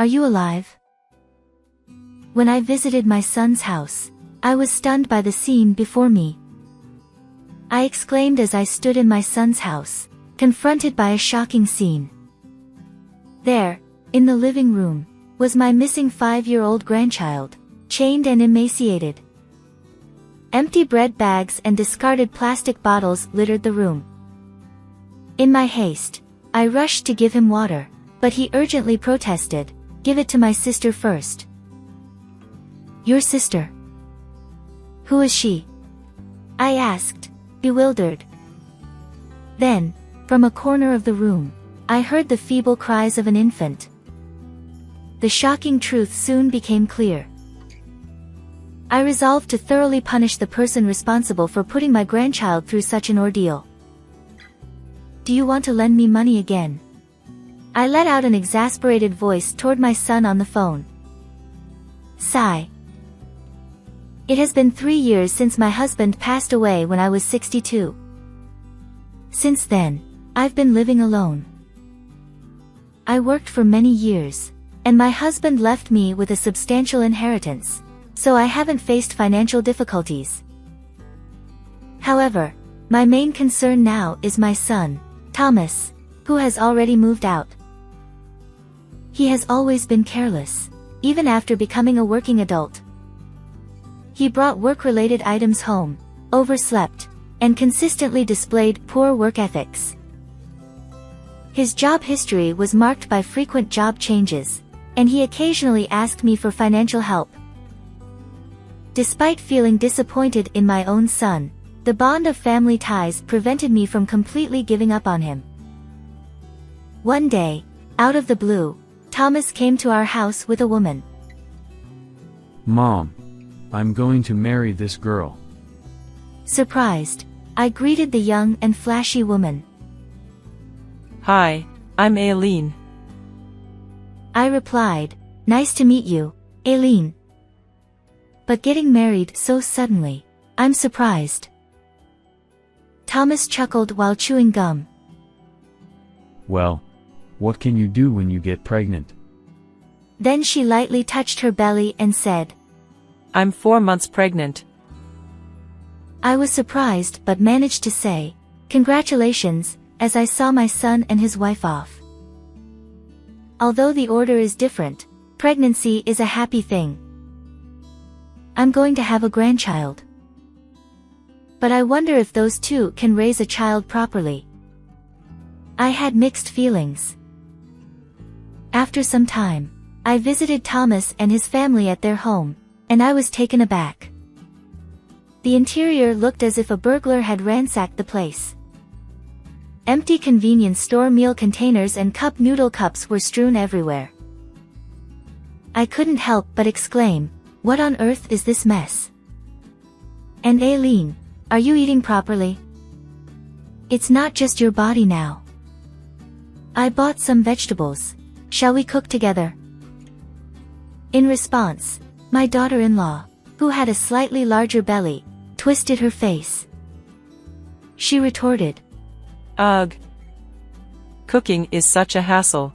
Are you alive? When I visited my son's house, I was stunned by the scene before me. I exclaimed as I stood in my son's house, confronted by a shocking scene. There, in the living room, was my missing 5-year-old grandchild, chained and emaciated. Empty bread bags and discarded plastic bottles littered the room. In my haste, I rushed to give him water, but he urgently protested, "Give it to my sister first." "Your sister? Who is she?" I asked, bewildered. Then, from a corner of the room, I heard the feeble cries of an infant. The shocking truth soon became clear. I resolved to thoroughly punish the person responsible for putting my grandchild through such an ordeal. "Do you want to lend me money again?" I let out an exasperated voice toward my son on the phone. Sigh. It has been 3 years since my husband passed away when I was 62. Since then, I've been living alone. I worked for many years, and my husband left me with a substantial inheritance, so I haven't faced financial difficulties. However, my main concern now is my son, Thomas, who has already moved out. He has always been careless, even after becoming a working adult. He brought work-related items home, overslept, and consistently displayed poor work ethics. His job history was marked by frequent job changes, and he occasionally asked me for financial help. Despite feeling disappointed in my own son, the bond of family ties prevented me from completely giving up on him. One day, out of the blue, Thomas came to our house with a woman. "Mom, I'm going to marry this girl." Surprised, I greeted the young and flashy woman. "Hi, I'm Aileen." I replied, "Nice to meet you, Aileen. But getting married so suddenly, I'm surprised." Thomas chuckled while chewing gum. "Well, what can you do when you get pregnant?" Then she lightly touched her belly and said, "I'm 4 months pregnant." I was surprised but managed to say, "Congratulations," as I saw my son and his wife off. Although the order is different, pregnancy is a happy thing. I'm going to have a grandchild. But I wonder if those two can raise a child properly. I had mixed feelings. After some time, I visited Thomas and his family at their home, and I was taken aback. The interior looked as if a burglar had ransacked the place. Empty convenience store meal containers and cup noodle cups were strewn everywhere. I couldn't help but exclaim, "What on earth is this mess?" "And Aileen, are you eating properly? It's not just your body now. I bought some vegetables. Shall we cook together?" In response, my daughter-in-law, who had a slightly larger belly, twisted her face. She retorted, "Ugh. Cooking is such a hassle."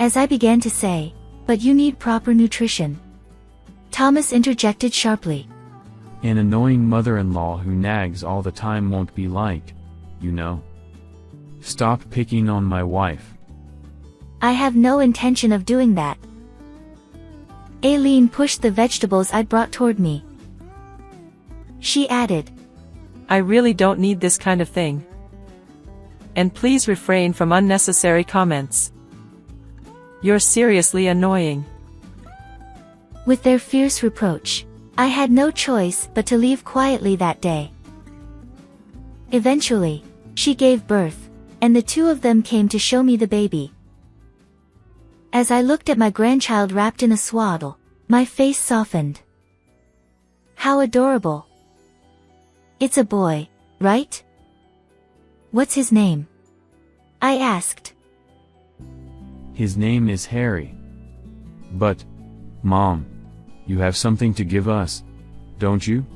As I began to say, "But you need proper nutrition," Thomas interjected sharply. "An annoying mother-in-law who nags all the time won't be like, you know. Stop picking on my wife." "I have no intention of doing that." Aileen pushed the vegetables I'd brought toward me. She added, "I really don't need this kind of thing. And please refrain from unnecessary comments. You're seriously annoying." With their fierce reproach, I had no choice but to leave quietly that day. Eventually, she gave birth, and the two of them came to show me the baby. As I looked at my grandchild wrapped in a swaddle, my face softened. How adorable. It's a boy, right? What's his name? I asked. "His name is Harry. But, Mom, you have something to give us, don't you?"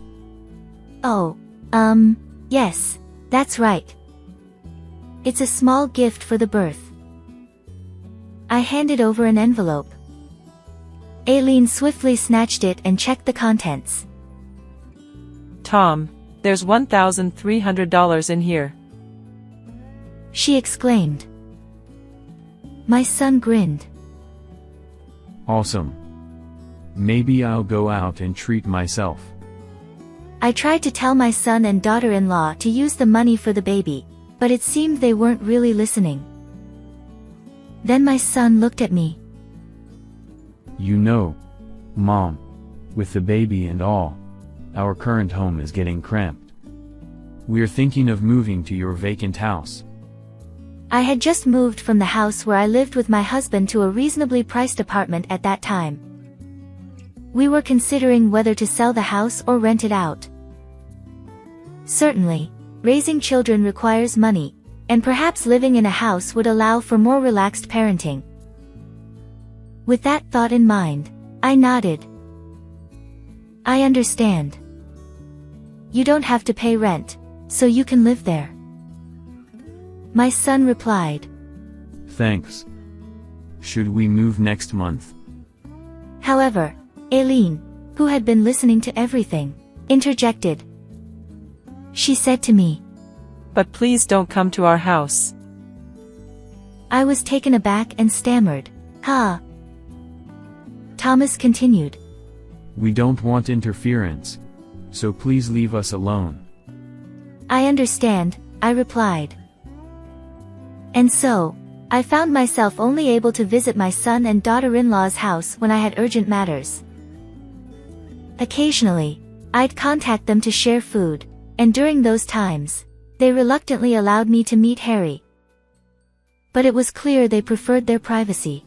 "Oh, yes, that's right. It's a small gift for the birth." I handed over an envelope. Aileen swiftly snatched it and checked the contents. Tom, there's $1,300 in here. She exclaimed. My son grinned. Awesome. Maybe I'll go out and treat myself. I tried to tell my son and daughter-in-law to use the money for the baby, but it seemed they weren't really listening. Then my son looked at me. You know, Mom, with the baby and all, our current home is getting cramped. We're thinking of moving to your vacant house. I had just moved from the house where I lived with my husband to a reasonably priced apartment at that time. We were considering whether to sell the house or rent it out. Certainly, raising children requires money, and perhaps living in a house would allow for more relaxed parenting. With that thought in mind, I nodded. I understand. You don't have to pay rent, so you can live there. My son replied. Thanks. Should we move next month? However, Aileen, who had been listening to everything, interjected. She said to me, But please don't come to our house. I was taken aback and stammered, Huh? Thomas continued. We don't want interference, so please leave us alone. I understand, I replied. And so, I found myself only able to visit my son and daughter-in-law's house when I had urgent matters. Occasionally, I'd contact them to share food, and during those times, they reluctantly allowed me to meet Harry. But it was clear they preferred their privacy.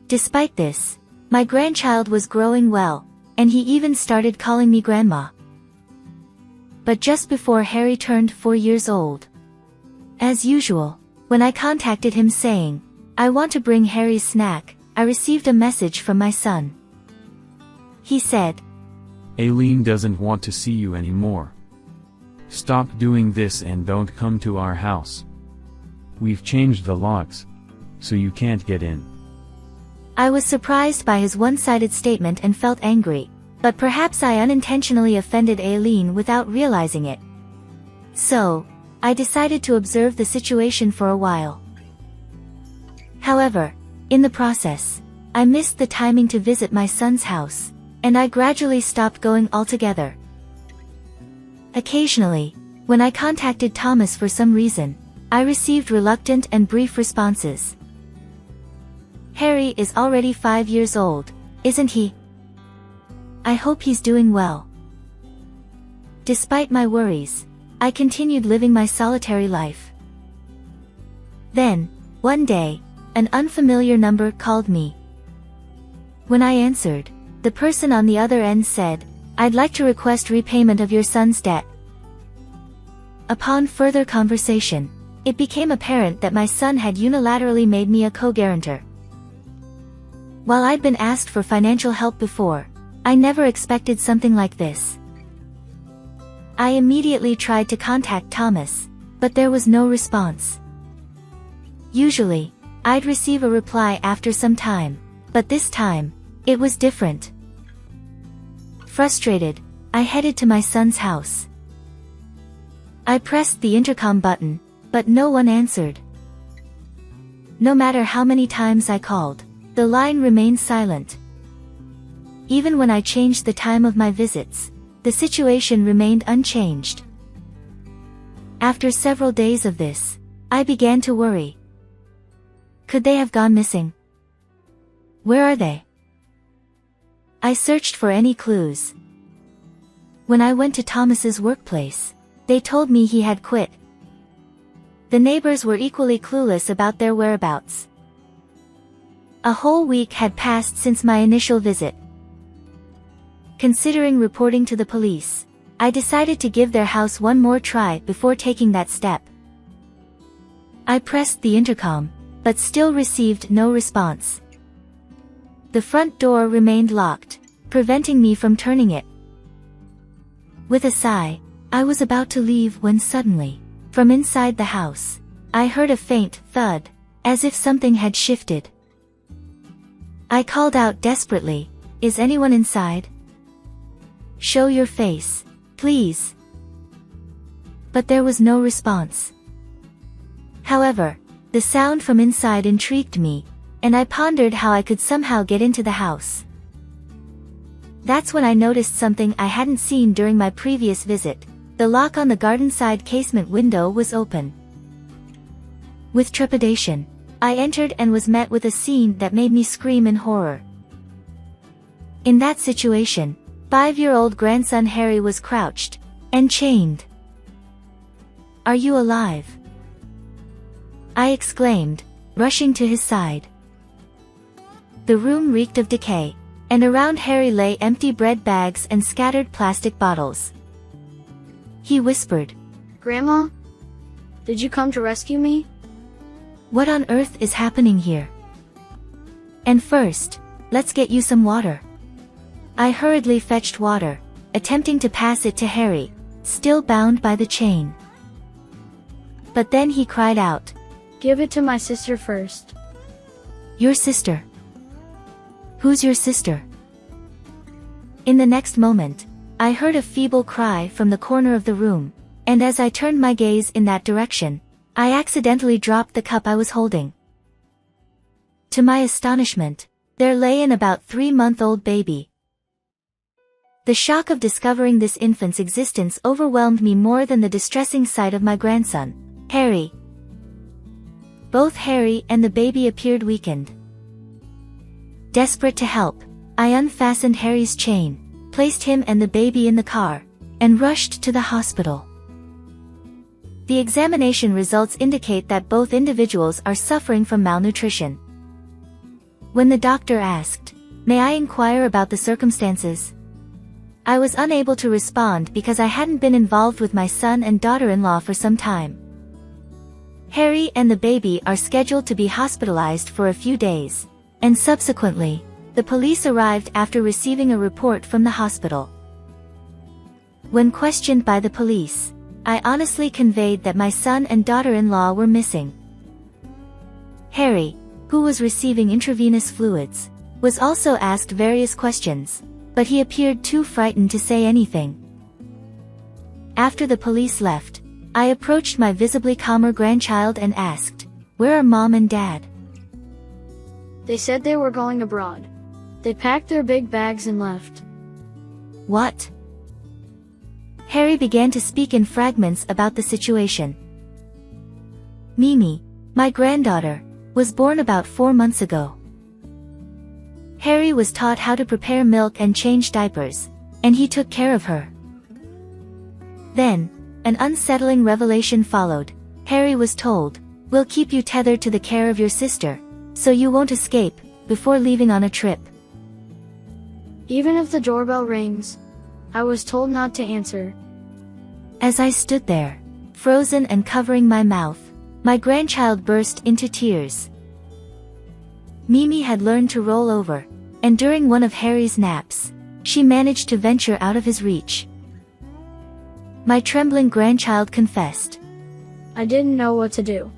Despite this, my grandchild was growing well, and he even started calling me Grandma. But just before Harry turned 4 years old, as usual, when I contacted him saying, I want to bring Harry's snack, I received a message from my son. He said, Aileen doesn't want to see you anymore. Stop doing this and don't come to our house. We've changed the locks, so you can't get in. I was surprised by his one-sided statement and felt angry, but perhaps I unintentionally offended Aileen without realizing it. So, I decided to observe the situation for a while. However, in the process, I missed the timing to visit my son's house, and I gradually stopped going altogether. Occasionally, when I contacted Thomas for some reason, I received reluctant and brief responses. Harry is already 5 years old, isn't he? I hope he's doing well. Despite my worries, I continued living my solitary life. Then, one day, an unfamiliar number called me. When I answered, the person on the other end said, I'd like to request repayment of your son's debt. Upon further conversation, it became apparent that my son had unilaterally made me a co-guarantor. While I'd been asked for financial help before, I never expected something like this. I immediately tried to contact Thomas, but there was no response. Usually, I'd receive a reply after some time, but this time, it was different. Frustrated, I headed to my son's house. I pressed the intercom button, but no one answered. No matter how many times I called, the line remained silent. Even when I changed the time of my visits, the situation remained unchanged. After several days of this, I began to worry. Could they have gone missing? Where are they? I searched for any clues. When I went to Thomas's workplace, they told me he had quit. The neighbors were equally clueless about their whereabouts. A whole week had passed since my initial visit. Considering reporting to the police, I decided to give their house one more try before taking that step. I pressed the intercom, but still received no response. The front door remained locked, preventing me from turning it. With a sigh, I was about to leave when suddenly, from inside the house, I heard a faint thud, as if something had shifted. I called out desperately, "Is anyone inside? Show your face, please." But there was no response. However, the sound from inside intrigued me, and I pondered how I could somehow get into the house. That's when I noticed something I hadn't seen during my previous visit. The lock on the garden side casement window was open. With trepidation, I entered and was met with a scene that made me scream in horror. In that situation, 5-year-old grandson Harry was crouched and chained. "Are you alive?" I exclaimed, rushing to his side. The room reeked of decay, and around Harry lay empty bread bags and scattered plastic bottles. He whispered, "Grandma? Did you come to rescue me?" "What on earth is happening here? And first, let's get you some water." I hurriedly fetched water, attempting to pass it to Harry, still bound by the chain. But then he cried out, "Give it to my sister first." "Your sister? Who's your sister?" In the next moment, I heard a feeble cry from the corner of the room, and as I turned my gaze in that direction, I accidentally dropped the cup I was holding. To my astonishment, there lay an about 3-month-old baby. The shock of discovering this infant's existence overwhelmed me more than the distressing sight of my grandson, Harry. Both Harry and the baby appeared weakened. Desperate to help, I unfastened Harry's chain, placed him and the baby in the car, and rushed to the hospital. The examination results indicate that both individuals are suffering from malnutrition. When the doctor asked, "May I inquire about the circumstances?" I was unable to respond because I hadn't been involved with my son and daughter-in-law for some time. Harry and the baby are scheduled to be hospitalized for a few days, and subsequently, the police arrived after receiving a report from the hospital. When questioned by the police, I honestly conveyed that my son and daughter-in-law were missing. Harry, who was receiving intravenous fluids, was also asked various questions, but he appeared too frightened to say anything. After the police left, I approached my visibly calmer grandchild and asked, "Where are Mom and Dad?" They said they were going abroad. They packed their big bags and left. What? Harry began to speak in fragments about the situation. Mimi, my granddaughter, was born about 4 months ago. Harry was taught how to prepare milk and change diapers, and he took care of her. Then, an unsettling revelation followed. Harry was told, "We'll keep you tethered to the care of your sister, so you won't escape," before leaving on a trip. Even if the doorbell rings, I was told not to answer. As I stood there, frozen and covering my mouth, my grandchild burst into tears. Mimi had learned to roll over, and during one of Harry's naps, she managed to venture out of his reach. My trembling grandchild confessed, "I didn't know what to do,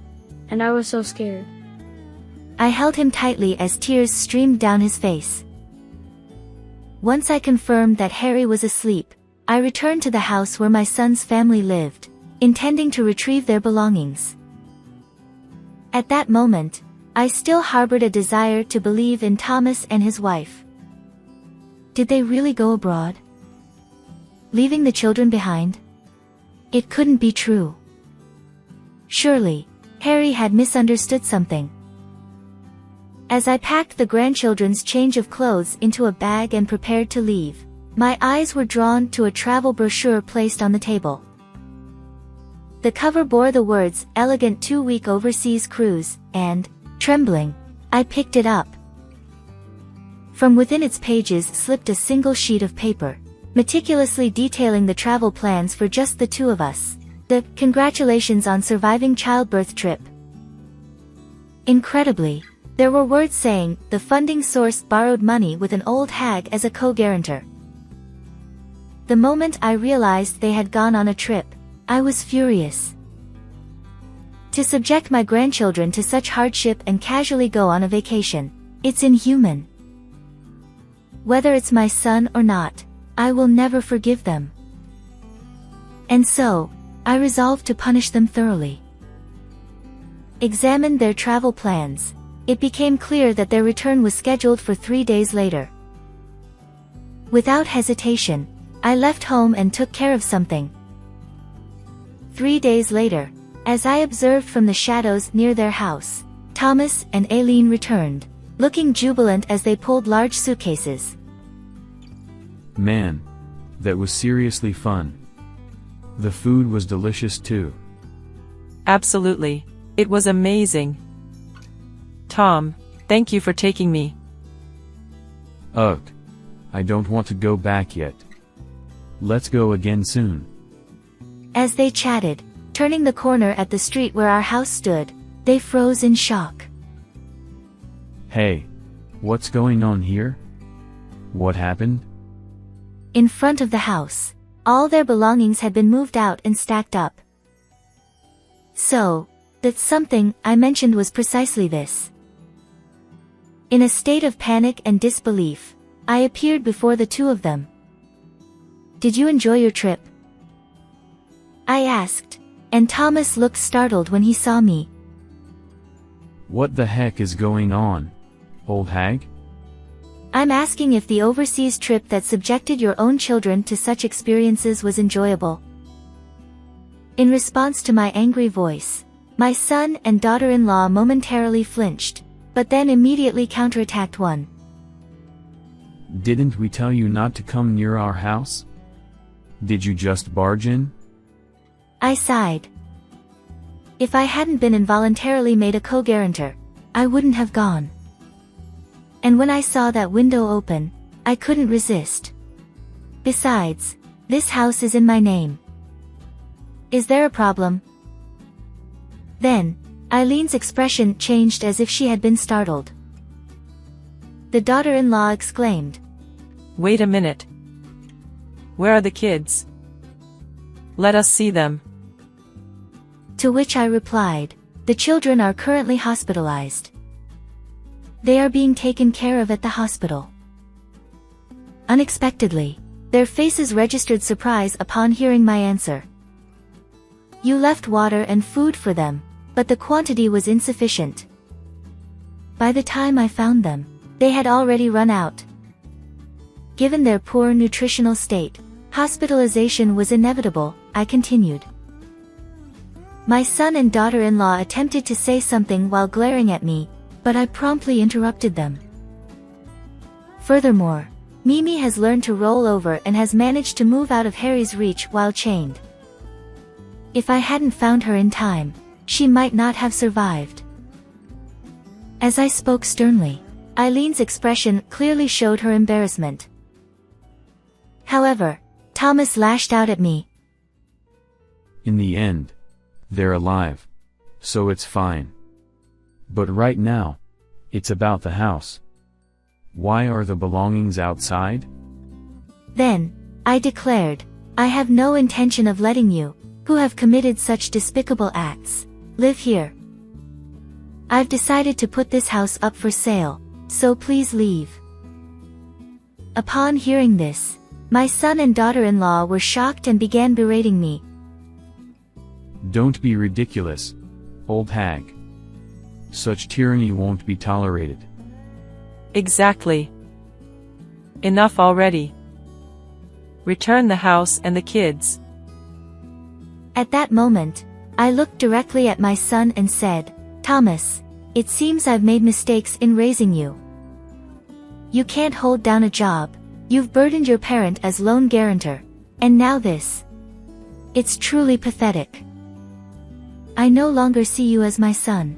and I was so scared." I held him tightly as tears streamed down his face. Once I confirmed that Harry was asleep, I returned to the house where my son's family lived, intending to retrieve their belongings. At that moment, I still harbored a desire to believe in Thomas and his wife. Did they really go abroad, leaving the children behind? It couldn't be true. Surely, Harry had misunderstood something. As I packed the grandchildren's change of clothes into a bag and prepared to leave, my eyes were drawn to a travel brochure placed on the table. The cover bore the words, "Elegant 2-week overseas cruise," and, trembling, I picked it up. From within its pages slipped a single sheet of paper, meticulously detailing the travel plans for just the two of us. The "Congratulations on surviving childbirth trip." Incredibly, there were words saying, "The funding source borrowed money with an old hag as a co-guarantor." The moment I realized they had gone on a trip, I was furious. To subject my grandchildren to such hardship and casually go on a vacation, it's inhuman. Whether it's my son or not, I will never forgive them. And so, I resolved to punish them thoroughly. Examined their travel plans. It became clear that their return was scheduled for 3 days later. Without hesitation, I left home and took care of something. 3 days later, as I observed from the shadows near their house, Thomas and Aileen returned, looking jubilant as they pulled large suitcases. Man, that was seriously fun. The food was delicious too. Absolutely. It was amazing. Tom, thank you for taking me. Ugh. I don't want to go back yet. Let's go again soon. As they chatted, turning the corner at the street where our house stood, they froze in shock. Hey, what's going on here? What happened? In front of the house, all their belongings had been moved out and stacked up. So, that's something I mentioned was precisely this. In a state of panic and disbelief, I appeared before the two of them. Did you enjoy your trip? I asked, and Thomas looked startled when he saw me. What the heck is going on, old hag? I'm asking if the overseas trip that subjected your own children to such experiences was enjoyable. In response to my angry voice, my son and daughter-in-law momentarily flinched, but then immediately counterattacked one. Didn't we tell you not to come near our house? Did you just barge in? I sighed. If I hadn't been involuntarily made a co-guarantor, I wouldn't have gone. And when I saw that window open, I couldn't resist. Besides, this house is in my name. Is there a problem? Then, Eileen's expression changed as if she had been startled. The daughter-in-law exclaimed, Wait a minute. Where are the kids? Let us see them. To which I replied, the children are currently hospitalized. They are being taken care of at the hospital. Unexpectedly, their faces registered surprise upon hearing my answer. You left water and food for them, but the quantity was insufficient. By the time I found them, they had already run out. Given their poor nutritional state, hospitalization was inevitable, I continued. My son and daughter-in-law attempted to say something while glaring at me, but I promptly interrupted them. Furthermore, Mimi has learned to roll over and has managed to move out of Harry's reach while chained. If I hadn't found her in time, she might not have survived. As I spoke sternly, Eileen's expression clearly showed her embarrassment. However, Thomas lashed out at me. In the end, they're alive. So it's fine. But right now, it's about the house. Why are the belongings outside? Then, I declared, I have no intention of letting you, who have committed such despicable acts, live here. I've decided to put this house up for sale, so please leave. Upon hearing this, my son and daughter-in-law were shocked and began berating me. Don't be ridiculous, old hag. Such tyranny won't be tolerated. Exactly. Enough already. Return the house and the kids. At that moment, I looked directly at my son and said, Thomas, it seems I've made mistakes in raising you. You can't hold down a job, you've burdened your parent as lone guarantor, and now this. It's truly pathetic. I no longer see you as my son.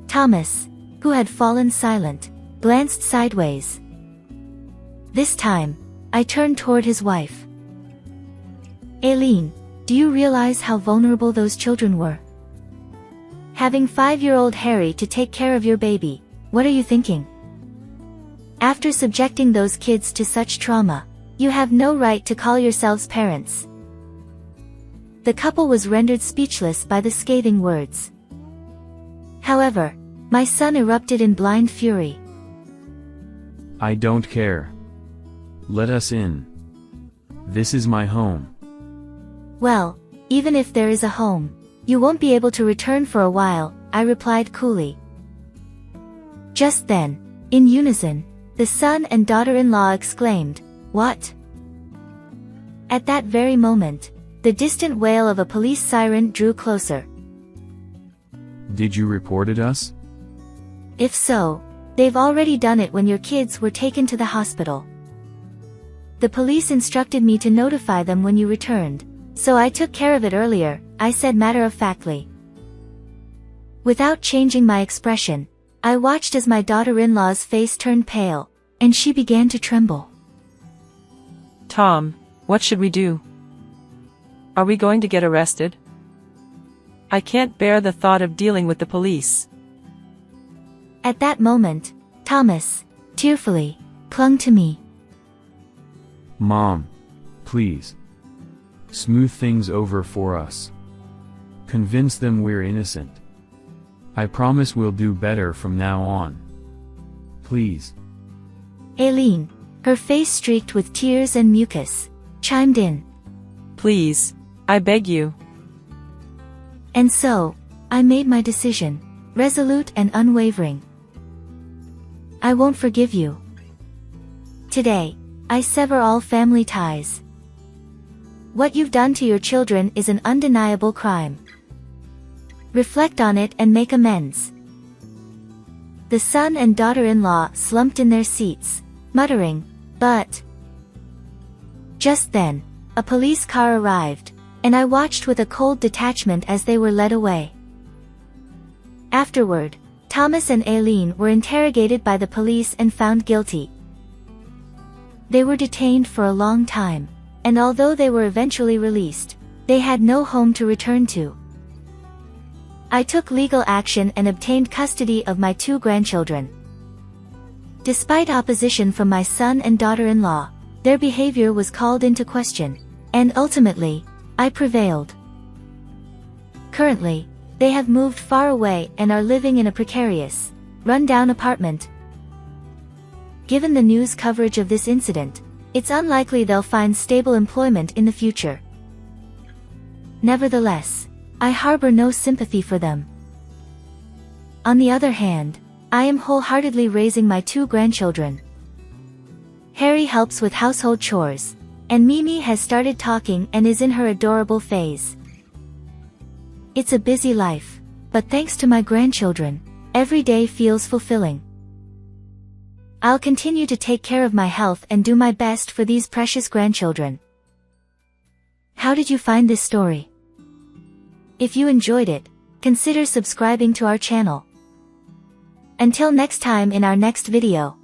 Thomas, who had fallen silent, glanced sideways. This time, I turned toward his wife. Aileen, do you realize how vulnerable those children were? Having 5-year-old Harry to take care of your baby, what are you thinking? After subjecting those kids to such trauma, you have no right to call yourselves parents. the couple was rendered speechless by the scathing words. However, my son erupted in blind fury. I don't care. Let us in. This is my home. Well, even if there is a home, you won't be able to return for a while, I replied coolly. Just then, in unison, the son and daughter-in-law exclaimed, "What?" At that very moment, the distant wail of a police siren drew closer. Did you report us? If so, they've already done it when your kids were taken to the hospital. The police instructed me to notify them when you returned, so I took care of it earlier, I said matter-of-factly. Without changing my expression, I watched as my daughter-in-law's face turned pale, and she began to tremble. Tom, what should we do? Are we going to get arrested? I can't bear the thought of dealing with the police. At that moment, Thomas, tearfully, clung to me. Mom, please. Smooth things over for us. Convince them we're innocent. I promise we'll do better from now on. Please. Aileen, her face streaked with tears and mucus, chimed in. Please, I beg you. And so, I made my decision, resolute and unwavering. I won't forgive you. Today, I sever all family ties. What you've done to your children is an undeniable crime. Reflect on it and make amends. The son and daughter-in-law slumped in their seats, muttering, "But..." Just then, a police car arrived, and I watched with a cold detachment as they were led away. Afterward, Thomas and Aileen were interrogated by the police and found guilty. They were detained for a long time, and although they were eventually released, they had no home to return to. I took legal action and obtained custody of my 2 grandchildren. Despite opposition from my son and daughter-in-law, their behavior was called into question, and ultimately, I prevailed. Currently, they have moved far away and are living in a precarious, run-down apartment. Given the news coverage of this incident, it's unlikely they'll find stable employment in the future. Nevertheless, I harbor no sympathy for them. On the other hand, I am wholeheartedly raising my 2 grandchildren. Harry helps with household chores, and Mimi has started talking and is in her adorable phase. It's a busy life, but thanks to my grandchildren, every day feels fulfilling. I'll continue to take care of my health and do my best for these precious grandchildren. How did you find this story? If you enjoyed it, consider subscribing to our channel. Until next time in our next video.